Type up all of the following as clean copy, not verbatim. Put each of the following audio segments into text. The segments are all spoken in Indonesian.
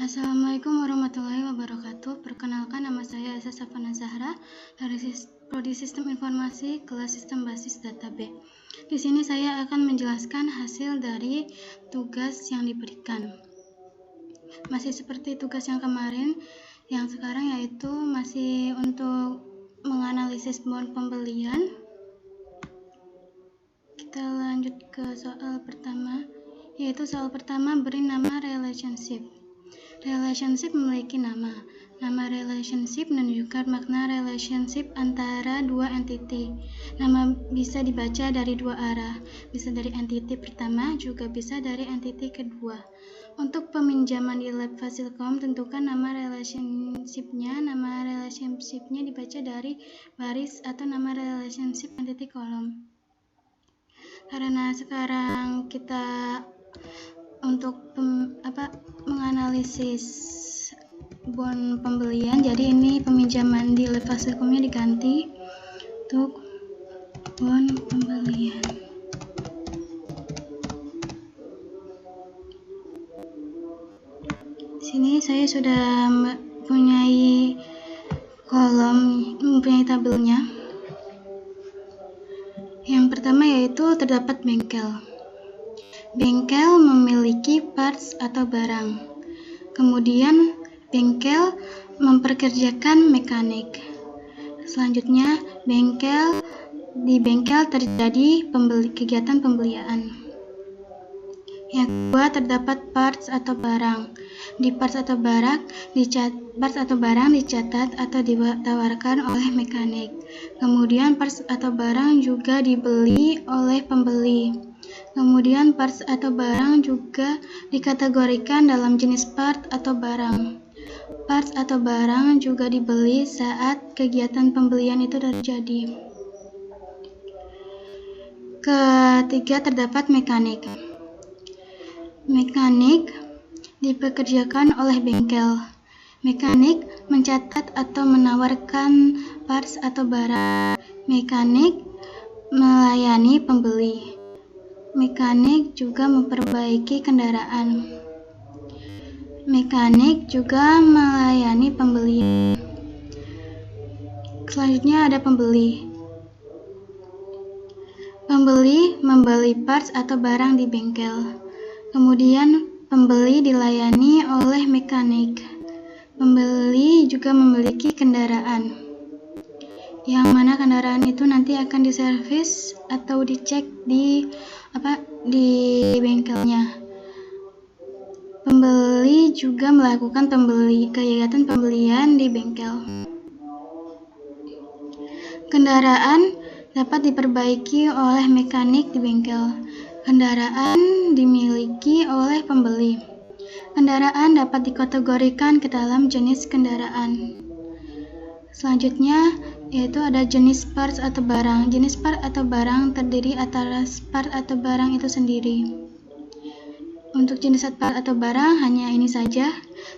Assalamualaikum warahmatullahi wabarakatuh. Perkenalkan, nama saya Esa Safana Zahra dari Prodi Sistem Informasi kelas Sistem Basis Data B. Di sini saya akan menjelaskan hasil dari tugas yang diberikan. Masih seperti tugas yang kemarin, yang sekarang yaitu masih untuk menganalisis bon pembelian. Kita lanjut ke soal pertama, yaitu soal pertama beri nama relationship. Relationship memiliki nama. Nama relationship menunjukkan makna relationship antara dua entity. Nama bisa dibaca dari dua arah, bisa dari entity pertama, juga bisa dari entity kedua. Untuk peminjaman di lab Fasilkom, tentukan nama relationship-nya. Nama relationship-nya dibaca dari baris atau nama relationship entity kolom. Karena sekarang kita untuk menganalisis bon pembelian, jadi ini peminjaman di lab Fasilkomnya diganti untuk bon pembelian. Sini saya sudah mempunyai tabelnya. Yang pertama yaitu terdapat bengkel. Bengkel memiliki parts atau barang. Kemudian bengkel memperkerjakan mekanik. Selanjutnya di bengkel terjadi kegiatan pembelian. Yang kedua terdapat parts atau barang. Di parts atau barang dicatat atau ditawarkan oleh mekanik. Kemudian parts atau barang juga dibeli oleh pembeli. Kemudian parts atau barang juga dikategorikan dalam jenis part atau barang. Parts atau barang juga dibeli saat kegiatan pembelian itu terjadi. Ketiga terdapat mekanik. Mekanik dipekerjakan oleh bengkel. Mekanik mencatat atau menawarkan parts atau barang. Mekanik melayani pembeli. Mekanik juga memperbaiki kendaraan. Mekanik juga melayani pembeli. Selanjutnya ada pembeli. Pembeli membeli parts atau barang di bengkel. Kemudian pembeli dilayani oleh mekanik. Pembeli juga memiliki kendaraan, yang mana kendaraan itu nanti akan diservis atau dicek di bengkelnya. Pembeli juga melakukan kegiatan pembelian di bengkel. Kendaraan dapat diperbaiki oleh mekanik di bengkel. Kendaraan dimiliki oleh pembeli. Kendaraan dapat dikategorikan ke dalam jenis kendaraan. Selanjutnya yaitu ada jenis parts atau barang. Jenis part atau barang terdiri atas part atau barang itu sendiri. Untuk jenis part atau barang hanya ini saja.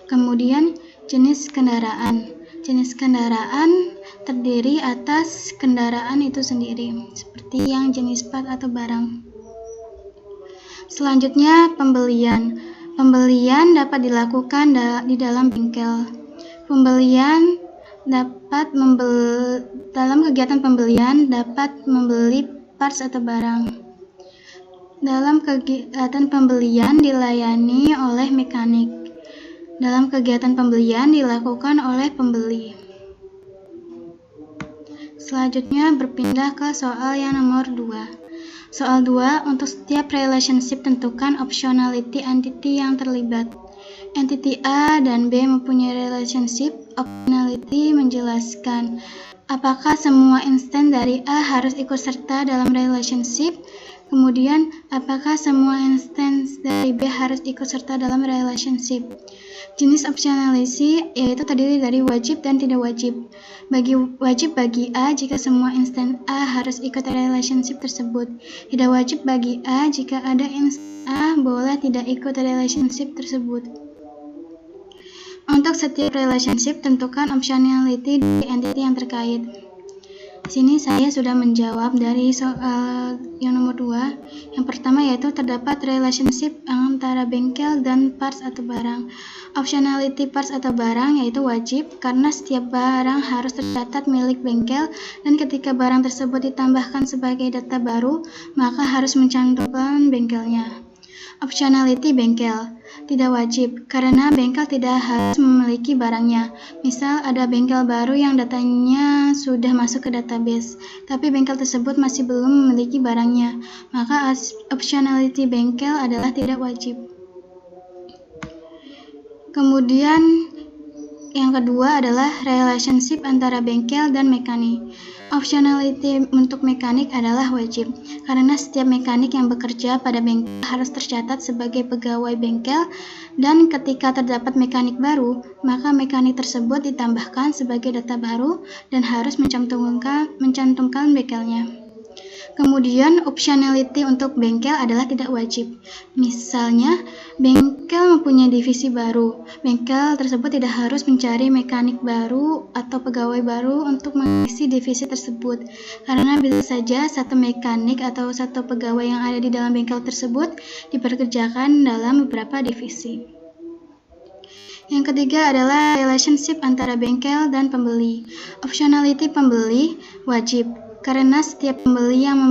Kemudian jenis kendaraan. Jenis kendaraan terdiri atas kendaraan itu sendiri, seperti yang jenis part atau barang. Selanjutnya pembelian. Pembelian dapat dilakukan di dalam bengkel. Pembelian dalam kegiatan pembelian dapat membeli parts atau barang. Dalam kegiatan pembelian dilayani oleh mekanik. Dalam kegiatan pembelian dilakukan oleh pembeli. Selanjutnya berpindah ke soal yang nomor 2. Soal 2, untuk setiap relationship tentukan optionality entity yang terlibat. Entity A dan B mempunyai relationship. Optionality menjelaskan apakah semua instansi dari A harus ikut serta dalam relationship. Kemudian, apakah semua instansi dari B harus ikut serta dalam relationship. Jenis optionality yaitu terdiri dari wajib dan tidak wajib. Wajib bagi A jika semua instansi A harus ikut relationship tersebut. Tidak wajib bagi A jika ada instansi A boleh tidak ikut relationship tersebut. Untuk setiap relationship tentukan optionality dari entity yang terkait. Di sini saya sudah menjawab dari soal yang nomor 2. Yang pertama yaitu terdapat relationship antara bengkel dan parts atau barang. Optionality parts atau barang yaitu wajib karena setiap barang harus tercatat milik bengkel, dan ketika barang tersebut ditambahkan sebagai data baru, maka harus mencantumkan bengkelnya. Optionality bengkel tidak wajib karena bengkel tidak harus memiliki barangnya. Misal ada bengkel baru yang datanya sudah masuk ke database, tapi bengkel tersebut masih belum memiliki barangnya, maka optionality bengkel adalah tidak wajib. Kemudian yang kedua adalah relationship antara bengkel dan mekanik. Optionality untuk mekanik adalah wajib, karena setiap mekanik yang bekerja pada bengkel harus tercatat sebagai pegawai bengkel, dan ketika terdapat mekanik baru, maka mekanik tersebut ditambahkan sebagai data baru dan harus mencantumkan bengkelnya. Kemudian optionality untuk bengkel adalah tidak wajib. Misalnya, bengkel mempunyai divisi baru. Bengkel tersebut tidak harus mencari mekanik baru atau pegawai baru untuk mengisi divisi tersebut, karena bisa saja satu mekanik atau satu pegawai yang ada di dalam bengkel tersebut dipekerjakan dalam beberapa divisi. Yang ketiga adalah relationship antara bengkel dan pembeli. Optionality pembeli wajib, karena setiap pembeli yang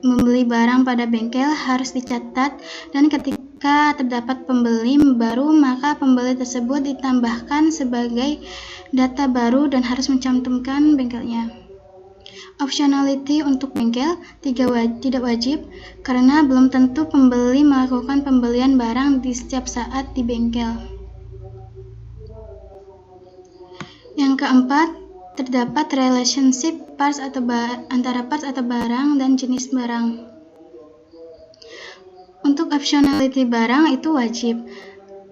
membeli barang pada bengkel harus dicatat, dan ketika terdapat pembeli baru, maka pembeli tersebut ditambahkan sebagai data baru dan harus mencantumkan bengkelnya. Optionality untuk bengkel tidak wajib, karena belum tentu pembeli melakukan pembelian barang di setiap saat di bengkel. Yang keempat, terdapat relationship parts antara parts atau barang dan jenis barang. Untuk optionality barang itu wajib.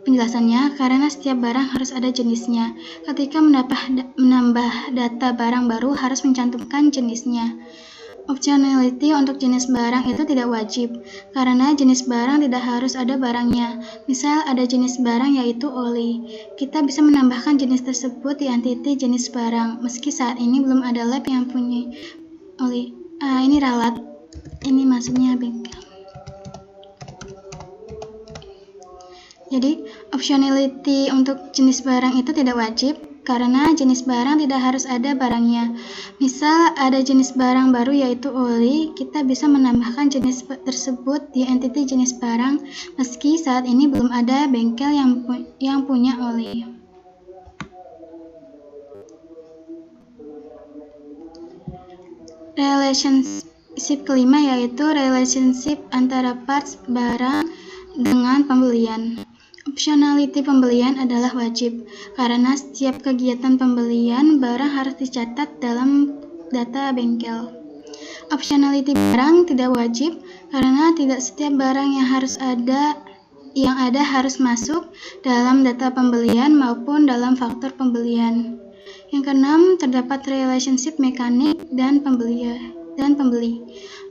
Penjelasannya, karena setiap barang harus ada jenisnya. Ketika menambah data barang baru harus mencantumkan jenisnya. Optionality untuk jenis barang itu tidak wajib, karena jenis barang tidak harus ada barangnya. Misal ada jenis barang yaitu oli, kita bisa menambahkan jenis tersebut di entity jenis barang, meski saat ini belum ada lab yang punya oli. Ini ralat, ini maksudnya bengkel. Jadi, optionality untuk jenis barang itu tidak wajib, karena jenis barang tidak harus ada barangnya. Misal ada jenis barang baru yaitu oli, kita bisa menambahkan jenis tersebut di entity jenis barang, meski saat ini belum ada bengkel yang punya oli. Relationship kelima yaitu relationship antara parts barang dengan pembelian. Optionality pembelian adalah wajib, karena setiap kegiatan pembelian barang harus dicatat dalam data bengkel. Optionality barang tidak wajib, karena tidak setiap barang yang ada harus masuk dalam data pembelian maupun dalam faktur pembelian. Yang keenam, terdapat relationship mekanik dan pembeli.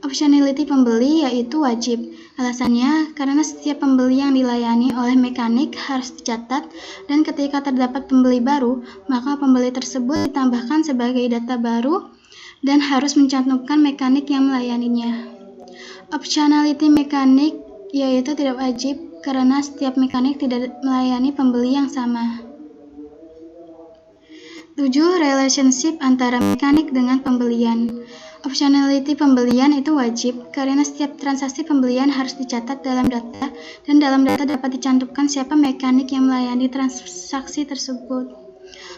Optionality pembeli yaitu wajib. Alasannya, karena setiap pembeli yang dilayani oleh mekanik harus dicatat, dan ketika terdapat pembeli baru, maka pembeli tersebut ditambahkan sebagai data baru dan harus mencantumkan mekanik yang melayaninya. Optionality mekanik yaitu tidak wajib, karena setiap mekanik tidak melayani pembeli yang sama. 7. Relationship antara mekanik dengan pembelian. Optionality pembelian itu wajib, karena setiap transaksi pembelian harus dicatat dalam data, dan dalam data dapat dicantumkan siapa mekanik yang melayani transaksi tersebut.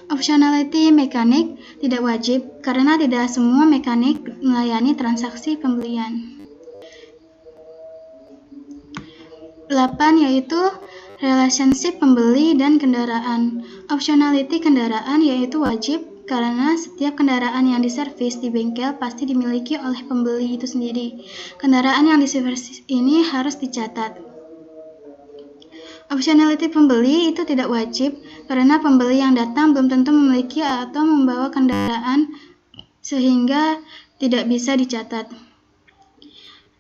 Optionality mekanik tidak wajib, karena tidak semua mekanik melayani transaksi pembelian. 8. Yaitu relationship pembeli dan kendaraan. Optionality kendaraan yaitu wajib, karena setiap kendaraan yang diservis di bengkel pasti dimiliki oleh pembeli itu sendiri. Kendaraan yang diservis ini harus dicatat. Optionality pembeli itu tidak wajib, karena pembeli yang datang belum tentu memiliki atau membawa kendaraan, sehingga tidak bisa dicatat.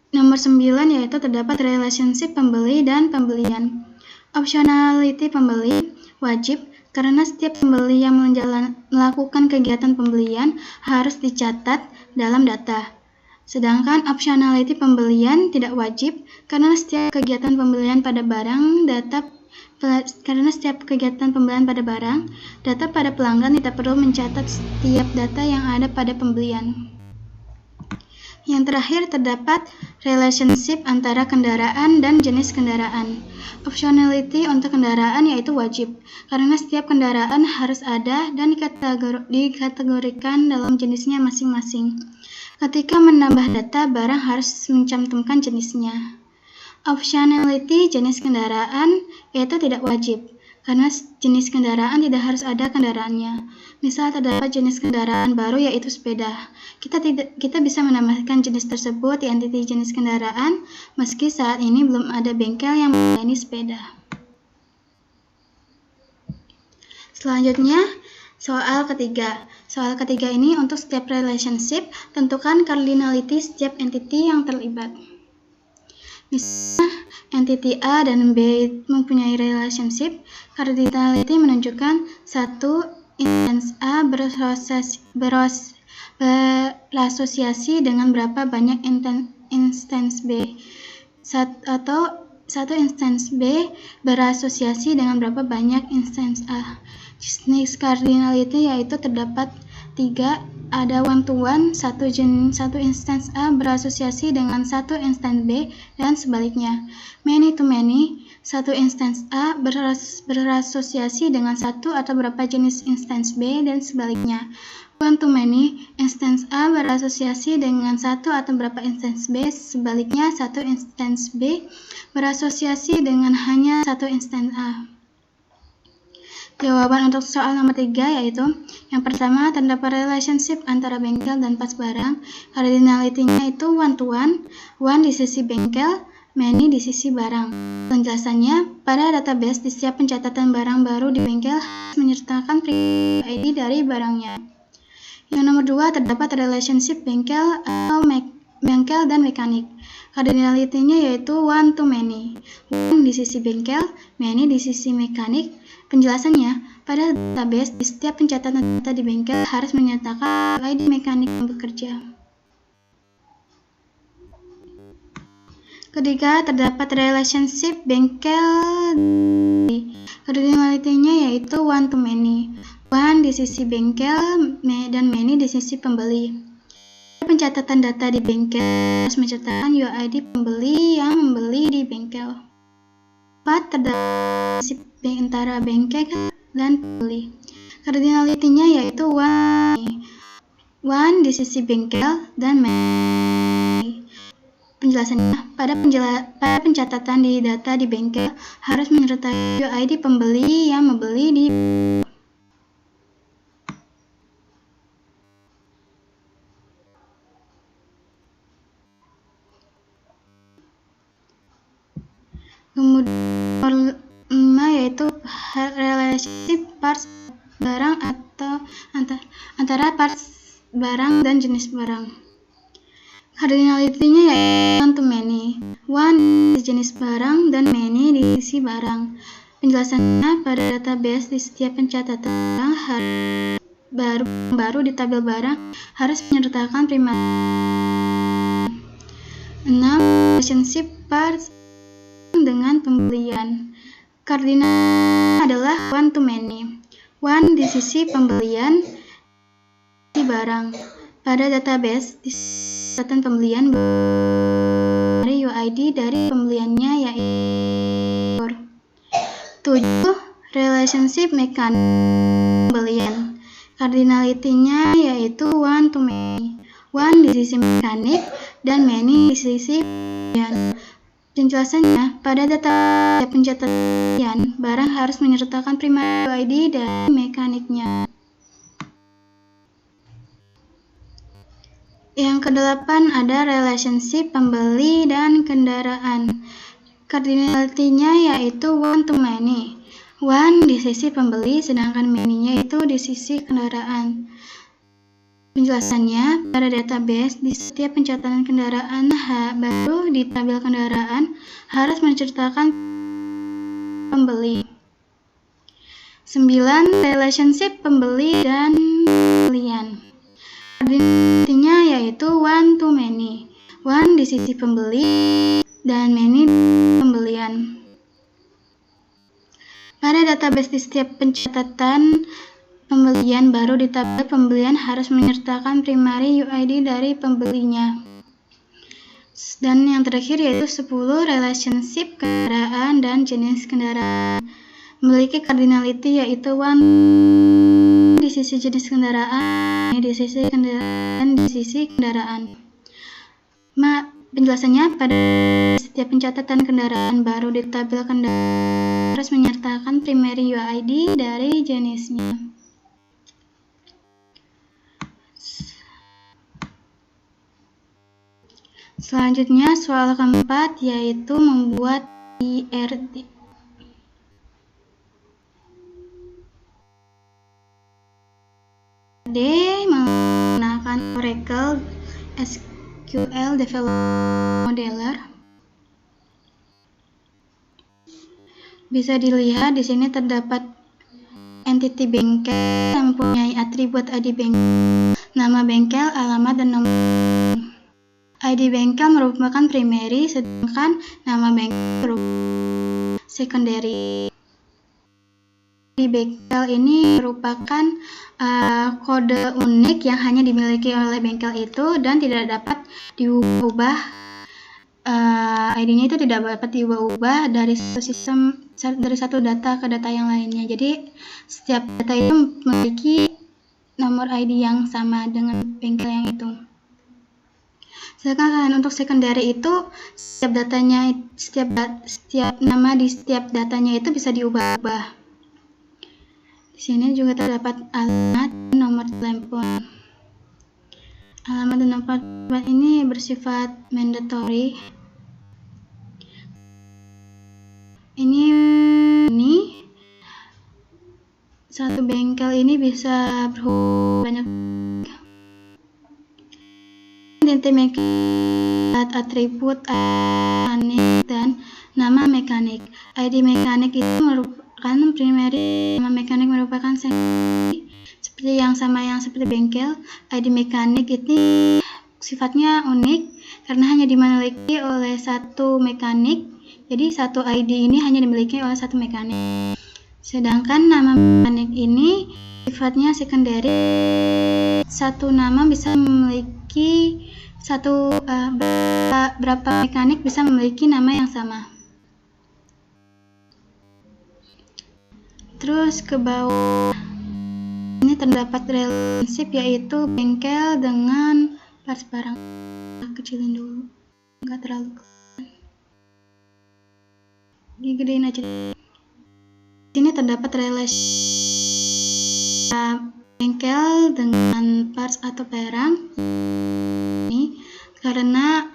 Nomor 9 yaitu terdapat relationship pembeli dan pembelian. Optionality pembeli wajib, karena setiap pembeli yang melakukan kegiatan pembelian harus dicatat dalam data. Sedangkan optionality pembelian tidak wajib karena setiap kegiatan pembelian pada barang, data pada pelanggan tidak perlu mencatat setiap data yang ada pada pembelian. Yang terakhir terdapat relationship antara kendaraan dan jenis kendaraan. Optionality untuk kendaraan yaitu wajib, karena setiap kendaraan harus ada dan dikategorikan dalam jenisnya masing-masing. Ketika menambah data, barang harus mencantumkan jenisnya. Optionality jenis kendaraan yaitu tidak wajib, karena jenis kendaraan tidak harus ada kendaraannya. Misal terdapat jenis kendaraan baru yaitu sepeda. Kita bisa menambahkan jenis tersebut di entiti jenis kendaraan, meski saat ini belum ada bengkel yang melayani sepeda. Selanjutnya, soal ketiga. Soal ketiga ini untuk setiap relationship, tentukan cardinality setiap entity yang terlibat. Misalnya, entity A dan B mempunyai relationship, cardinality menunjukkan satu instance A berasosiasi dengan berapa banyak instance B, atau satu instance B berasosiasi dengan berapa banyak instance A. Jenis cardinality yaitu terdapat 3, ada one-to-one, satu instance A berasosiasi dengan satu instance B dan sebaliknya. Many-to-many, satu instance A berasosiasi dengan satu atau beberapa jenis instance B dan sebaliknya. One-to-many, instance A berasosiasi dengan satu atau beberapa instance B, sebaliknya satu instance B berasosiasi dengan hanya satu instance A. Jawaban untuk soal nomor 3 yaitu yang pertama, terdapat relationship antara bengkel dan pas barang. Cardinality-nya itu one-to-one, one di sisi bengkel, many di sisi barang. Penjelasannya, pada database di setiap pencatatan barang baru di bengkel harus menyertakan ID dari barangnya. Yang nomor 2, terdapat relationship bengkel atau bengkel dan mekanik. Cardinality-nya yaitu one to many, one di sisi bengkel, many di sisi mekanik. Penjelasannya, pada database di setiap pencatatan data di bengkel harus menyertakan ID mekanik yang bekerja. Ketiga, terdapat relationship bengkel. Cardinality-nya yaitu one to many, one di sisi bengkel dan many di sisi pembeli. Pencatatan data di bengkel harus mencatatkan UID pembeli yang membeli di bengkel. 4, terdapat antara bengkel dan pembeli. Cardinality-nya yaitu one di sisi bengkel dan many. Penjelasannya, pada pencatatan di data di bengkel harus menyertai UID pembeli yang membeli di Kemudian 5 yaitu relationship parts barang atau antara parts barang dan jenis barang. Cardinality-nya yaitu one to many, one di jenis barang dan many di sisi barang. Penjelasannya, pada database di setiap pencatatan barang baru di tabel barang harus menyertakan primer. 6, relationship parts dengan pembelian. Cardinal adalah one to many, one di sisi pembelian di barang. Pada database di catatan pembelian dari UID dari pembeliannya yaitu 7, relationship mekanik pembelian. Cardinality-nya yaitu one to many, one di sisi mekanik dan many di sisi pembelian. Penjelasannya, pada data pencatatan barang harus menyertakan primer UID dan mekaniknya. Yang ke-8 ada relationship pembeli dan kendaraan. Cardinality-nya yaitu one to many, one di sisi pembeli sedangkan many-nya itu di sisi kendaraan. Penjelasannya, pada database di setiap pencatatan kendaraan baru di tabel kendaraan harus menceritakan pembeli. 9. Relationship pembeli dan pembelian. Artinya yaitu one to many. One di sisi pembeli dan many pembelian. Pada database di setiap pencatatan pembelian baru di tabel pembelian harus menyertakan primary UID dari pembelinya. Dan yang terakhir yaitu 10. Relationship kendaraan dan jenis kendaraan. Memiliki cardinality yaitu one di sisi jenis kendaraan, di sisi kendaraan, di sisi kendaraan. Penjelasannya, pada setiap pencatatan kendaraan baru di tabel kendaraan harus menyertakan primary UID dari jenisnya. Selanjutnya soal keempat yaitu membuat IRD. Menggunakan Oracle SQL Development Modeler. Bisa dilihat di sini terdapat entity bengkel yang mempunyai atribut ID bengkel, nama bengkel, alamat, dan nomor. ID bengkel merupakan primary, sedangkan nama bengkel merupakan secondary. ID bengkel ini merupakan kode unik yang hanya dimiliki oleh bengkel itu dan tidak dapat diubah. ID-nya itu tidak dapat diubah dari satu data ke data yang lainnya. Jadi setiap data itu memiliki nomor ID yang sama dengan bengkel yang itu. Sedangkan untuk secondary itu setiap nama di setiap datanya itu bisa diubah-ubah. Di sini juga terdapat alamat dan nomor telepon. Alamat dan nomor telepon ini bersifat mandatory. Ini satu bengkel ini bisa berhubung banyak identity atribut mekanik dan nama mekanik. ID mekanik itu merupakan primary, nama mekanik merupakan secondary. Seperti yang seperti bengkel, ID mekanik ini sifatnya unik karena hanya dimiliki oleh satu mekanik. Jadi satu ID ini hanya dimiliki oleh satu mekanik. Sedangkan nama mekanik ini sifatnya secondary. Satu nama bisa memiliki berapa mekanik bisa memiliki nama yang sama. Terus ke bawah ini terdapat relationship yaitu bengkel dengan parts barang. Kecilin dulu, nggak terlalu digedein aja. Ini terdapat relasi bengkel dengan parts atau barang. Ini karena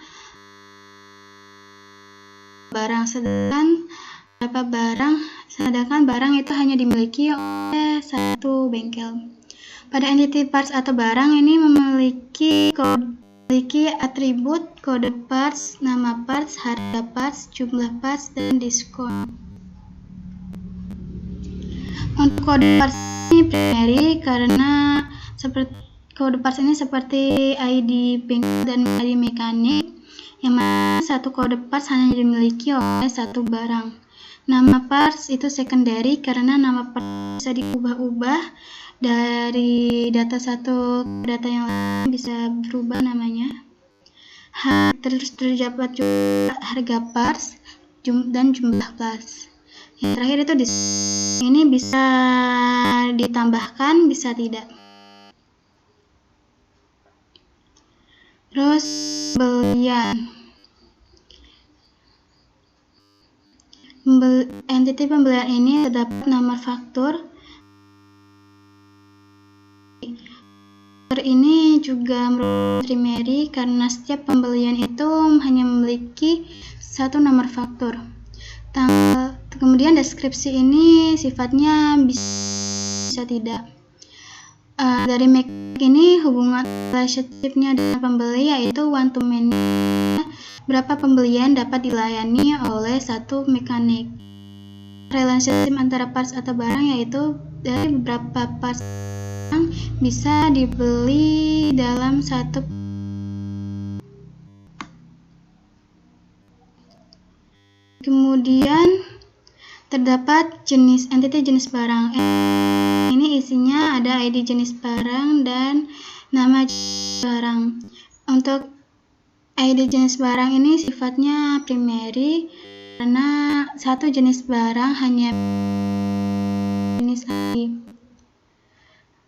barang sedangkan barang itu hanya dimiliki oleh satu bengkel. Pada entity parts atau barang ini memiliki atribut kode parts, nama parts, harga parts, jumlah parts, dan diskon. Untuk kode parts ini primary karena kode parts ini seperti ID bengkel dan ID mekanik, yang mana satu kode parts hanya dimiliki oleh satu barang. Nama parts itu secondary karena nama parts bisa diubah-ubah dari data satu ke data yang lain, bisa berubah namanya. Terus terdapat juga harga parts dan jumlah parts. Yang terakhir itu ini bisa ditambahkan, bisa tidak. Terus pembelian. Entity pembelian ini terdapat nama faktur. Ini juga merupakan primary karena setiap pembelian itu hanya memiliki satu nomor faktur. Kemudian deskripsi ini sifatnya bisa tidak. Dari mekanik ini hubungan relationship-nya dengan pembeli yaitu one to many. Berapa pembelian dapat dilayani oleh satu mekanik. relationship antara parts atau barang, yaitu dari beberapa parts yang bisa dibeli dalam satu. Kemudian terdapat entity jenis barang. Ini isinya ada ID jenis barang dan nama jenis barang. Untuk ID jenis barang ini sifatnya primary karena satu jenis barang hanya jenis ID.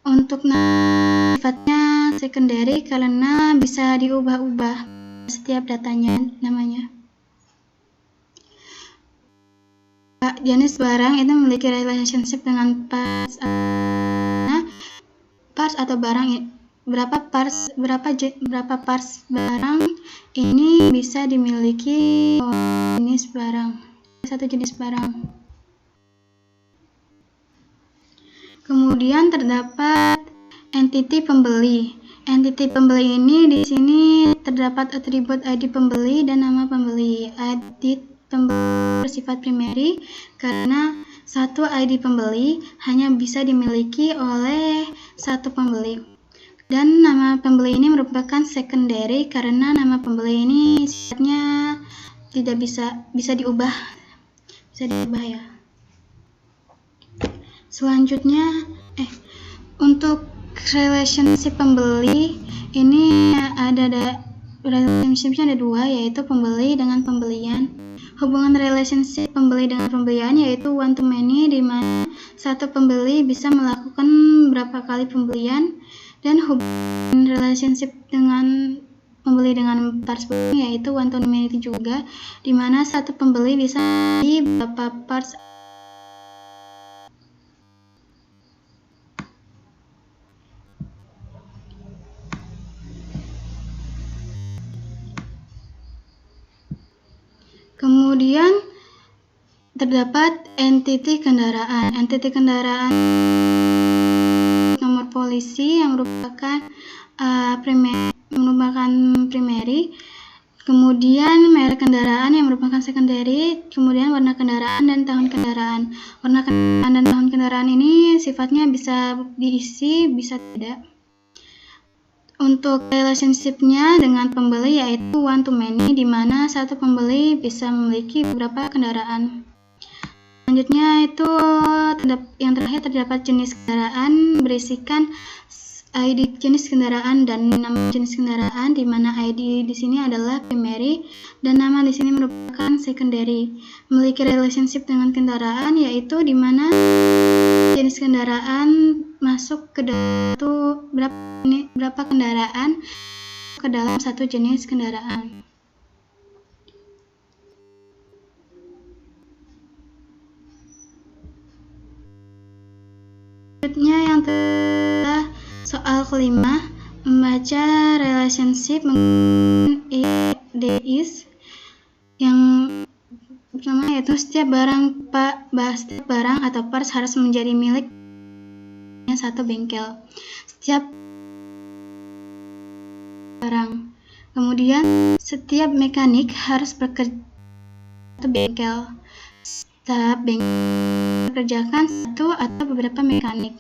Untuk nama sifatnya secondary karena bisa diubah-ubah setiap datanya namanya. Jenis barang itu memiliki relationship dengan parts atau barang. Berapa parts barang ini bisa dimiliki jenis barang, satu jenis barang. Kemudian terdapat entity pembeli. Entity pembeli ini di sini terdapat atribut ID pembeli dan nama pembeli. ID pembeli bersifat primary karena satu ID pembeli hanya bisa dimiliki oleh satu pembeli. Dan nama pembeli ini merupakan secondary karena nama pembeli ini sifatnya tidak bisa diubah ya. Selanjutnya untuk relationship pembeli ini relationshipnya ada dua, yaitu pembeli dengan pembelian. Hubungan relationship pembeli dengan pembelian yaitu one to many, di mana satu pembeli bisa melakukan berapa kali pembelian, dan hubungan relationship dengan pembeli dengan parts yaitu one to many juga, di mana satu pembeli bisa membeli beberapa parts. Kemudian terdapat entity kendaraan. Entity kendaraan nomor polisi yang merupakan primary, kemudian merek kendaraan yang merupakan secondary, kemudian warna kendaraan dan tahun kendaraan. Warna kendaraan dan tahun kendaraan ini sifatnya bisa diisi, bisa tidak. Untuk relationship-nya dengan pembeli yaitu one to many, di mana satu pembeli bisa memiliki beberapa kendaraan. Selanjutnya itu yang terakhir terdapat jenis kendaraan berisikan ID jenis kendaraan dan nama jenis kendaraan, di mana ID di sini adalah primary dan nama di sini merupakan secondary. Memiliki relationship dengan kendaraan yaitu di mana jenis kendaraan masuk ke dalam berapa kendaraan ke dalam satu jenis kendaraan. Selanjutnya yang telah soal kelima, membaca relationship menggunakan IDIS yang pertama yaitu setiap barang atau parts harus menjadi milik satu bengkel. Setiap barang. Kemudian setiap mekanik harus bekerja satu bengkel. Setiap bengkel bekerjakan satu atau beberapa mekanik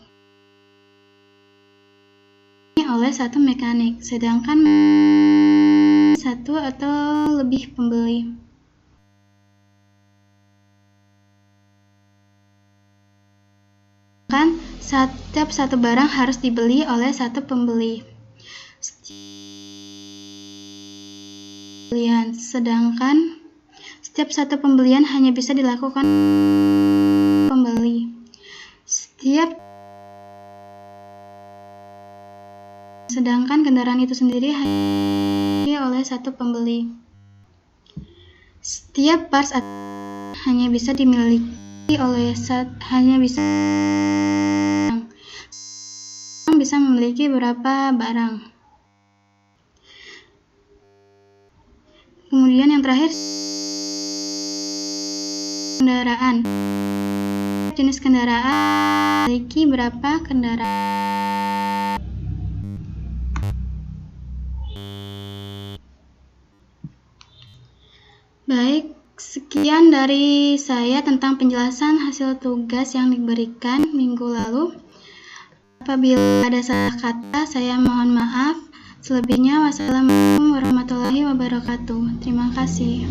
oleh satu mekanik, sedangkan satu atau lebih pembeli. Setiap satu barang harus dibeli oleh satu pembeli. Sedangkan setiap satu pembelian hanya bisa dilakukan pembeli. Sedangkan kendaraan itu sendiri hanya oleh satu pembeli. Setiap parts hanya bisa dimiliki oleh bisa memiliki beberapa barang. Kemudian yang terakhir kendaraan. Jenis kendaraan memiliki berapa kendaraan. Baik, sekian. Sekian dari saya tentang penjelasan hasil tugas yang diberikan minggu lalu. Apabila ada salah kata, saya mohon maaf. Selebihnya, wassalamualaikum warahmatullahi wabarakatuh. Terima kasih.